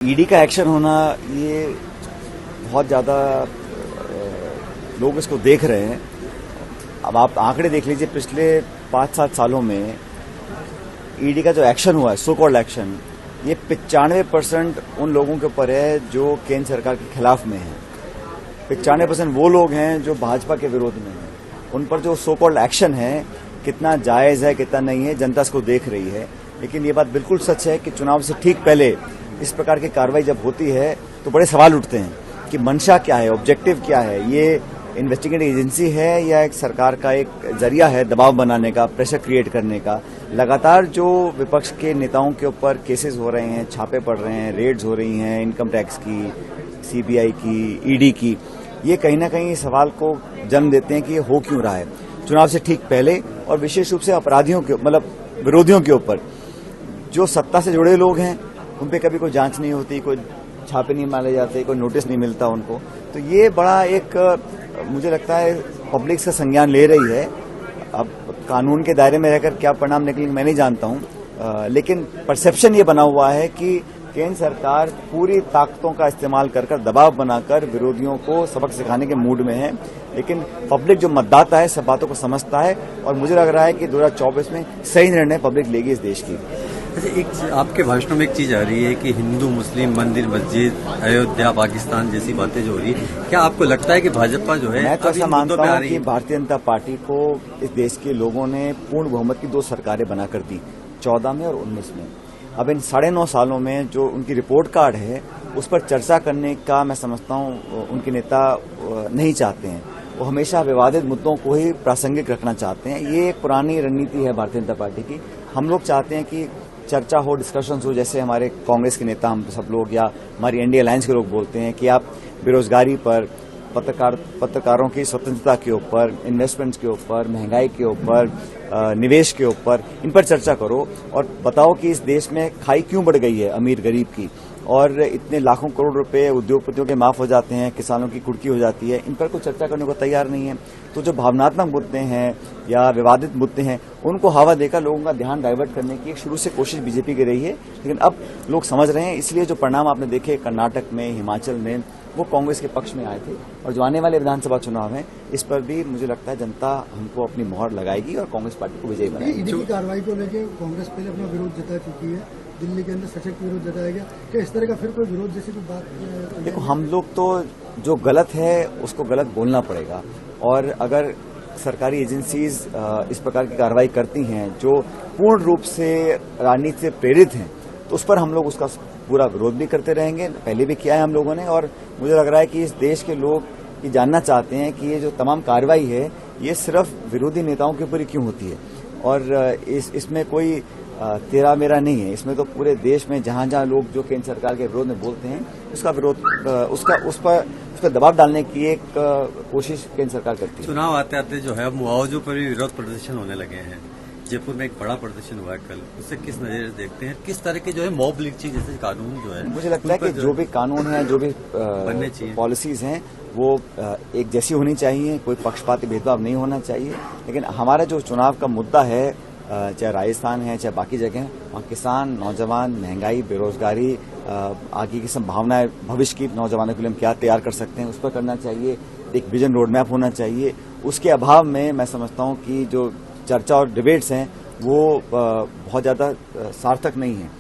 ED का action होना ये बहुत ज़्यादा लोग इसको देख रहे हैं। अब आप आंकड़े देख लीजिए, पिछले 5-7 सालों में ईडी का जो एक्शन हुआ है, सो कॉल्ड एक्शन, ये 95% उन लोगों के ऊपर है जो केंद्र सरकार के खिलाफ में है। 95% वो लोग हैं जो भाजपा के विरोध में हैं। उन पर जो सो कॉल्ड एक्शन है, कितना जायज है कितना नहीं है, जनता इसको देख रही है। लेकिन ये बात बिल्कुल सच है कि चुनाव से ठीक पहले इस प्रकार की कार्रवाई जब होती है तो बड़े सवाल उठते हैं कि मंशा क्या है, ऑब्जेक्टिव क्या है, ये इन्वेस्टिगेटिव एजेंसी है या एक सरकार का एक जरिया है दबाव बनाने का, प्रेशर क्रिएट करने का। लगातार जो विपक्ष के नेताओं के ऊपर केसेस हो रहे हैं, छापे पड़ रहे हैं, रेड्स हो रही हैं इनकम टैक्स की, सीबीआई की, ईडी की, ये कहीं ना कहीं सवाल को जन्म देते हैं कि ये हो क्यों रहा है चुनाव से ठीक पहले, और विशेष रूप से अपराधियों के मतलब विरोधियों के ऊपर। जो सत्ता से जुड़े लोग हैं उन पे कभी कोई जांच नहीं होती, कोई छापे नहीं मारे जाते, कोई नोटिस नहीं मिलता उनको। तो ये बड़ा एक मुझे लगता है पब्लिक से संज्ञान ले रही है। अब कानून के दायरे में रहकर क्या परिणाम निकलेंगे मैं नहीं जानता हूं, लेकिन परसेप्शन ये बना हुआ है कि केंद्र सरकार पूरी ताकतों का इस्तेमाल कर दबाव बनाकर विरोधियों को सबक सिखाने के मूड में है। लेकिन पब्लिक जो मतदाता है सब बातों को समझता है, और मुझे लग रहा है कि 2024 में सही निर्णय पब्लिक लेगी इस देश की। अच्छा, एक आपके भाषणों में एक चीज आ रही है कि हिंदू मुस्लिम मंदिर मस्जिद अयोध्या पाकिस्तान जैसी बातें जो हो रही है, क्या आपको लगता है कि भाजपा जो है, मैं तो ऐसा मानता हूं कि भारतीय जनता पार्टी को इस देश के लोगों ने पूर्ण बहुमत की 2 सरकारें बनाकर दी, 14 में और 19 में। अब इन 9.5 सालों में जो उनकी रिपोर्ट कार्ड है उस पर चर्चा करने का मैं समझता हूं उनके नेता नहीं चाहते हैं। वो हमेशा विवादित मुद्दों को ही प्रासंगिक रखना चाहते हैं। ये एक पुरानी रणनीति है भारतीय जनता पार्टी की। हम लोग चाहते हैं कि चर्चा हो, डिस्कशंस हो, जैसे हमारे कांग्रेस के नेता हम सब लोग या हमारी एनडीए अलायंस के लोग बोलते हैं कि आप बेरोजगारी पर, पत्रकारों की स्वतंत्रता के ऊपर, इन्वेस्टमेंट्स के ऊपर, महंगाई के ऊपर, निवेश के ऊपर, इन पर चर्चा करो और बताओ कि इस देश में खाई क्यों बढ़ गई है अमीर गरीब की, और इतने लाखों करोड़ रुपए उद्योगपतियों के माफ हो जाते हैं, किसानों की कुर्की हो जाती है। इन पर कोई चर्चा करने को तैयार नहीं है। तो जो भावनात्मक मुद्दे हैं या विवादित मुद्दे हैं उनको हवा देकर लोगों का ध्यान डाइवर्ट करने की एक शुरू से कोशिश बीजेपी की रही है। लेकिन अब लोग समझ रहे हैं, इसलिए जो परिणाम आपने देखे कर्नाटक में, हिमाचल में, वो कांग्रेस के पक्ष में आए थे। और जो आने वाले विधानसभा चुनाव हैं इस पर भी मुझे लगता है जनता हमको अपनी मोहर लगाएगी और कांग्रेस पार्टी को विजयी बनाएगी। ईडी की कार्रवाई को लेकर कांग्रेस पहले अपना विरोध जता चुकी है, दिल्ली के अंदर सशक्त विरोध जताया गया। क्या इस तरह का फिर कोई विरोध जैसी कोई बात? देखो, हम लोग तो जो गलत है उसको गलत बोलना पड़ेगा, और अगर सरकारी एजेंसीज इस प्रकार की कार्रवाई करती हैं जो पूर्ण रूप से राजनीति से प्रेरित हैं तो उस पर हम लोग उसका पूरा विरोध भी करते रहेंगे। पहले भी किया है हम लोगों ने, और मुझे लग रहा है कि इस देश के लोग ये जानना चाहते हैं कि ये जो तमाम कार्रवाई है ये सिर्फ विरोधी नेताओं के ऊपर ही क्यों होती है, और इसमें कोई तेरा मेरा नहीं है। इसमें तो पूरे देश में जहां जहां लोग जो केंद्र सरकार के विरोध में बोलते हैं उसका विरोध उस पर दबाव डालने की एक कोशिश केंद्र सरकार करती है। चुनाव आते आते जो है मुआवजों पर भी विरोध प्रदर्शन होने लगे हैं। जयपुर में एक बड़ा प्रदर्शन हुआ है कल, उससे किस नजर से देखते हैं? किस तरह के जो है मॉब लिंचिंग जैसे कानून जो है, मुझे लगता है कि जो भी कानून है, जो भी बनने चाहिए, पॉलिसीज हैं, वो एक जैसी होनी चाहिए, कोई पक्षपाती भेदभाव नहीं होना चाहिए। लेकिन हमारा जो चुनाव का मुद्दा है, चाहे राजस्थान है चाहे बाकी जगह, वहाँ किसान, नौजवान, महंगाई, बेरोजगारी, आगे की संभावनाएं, भविष्य की नौजवानों के लिए हम क्या तैयार कर सकते हैं, उस पर करना चाहिए। एक विजन रोड मैप होना चाहिए। उसके अभाव में मैं समझता हूँ कि जो चर्चा और डिबेट्स हैं वो बहुत ज्यादा सार्थक नहीं है।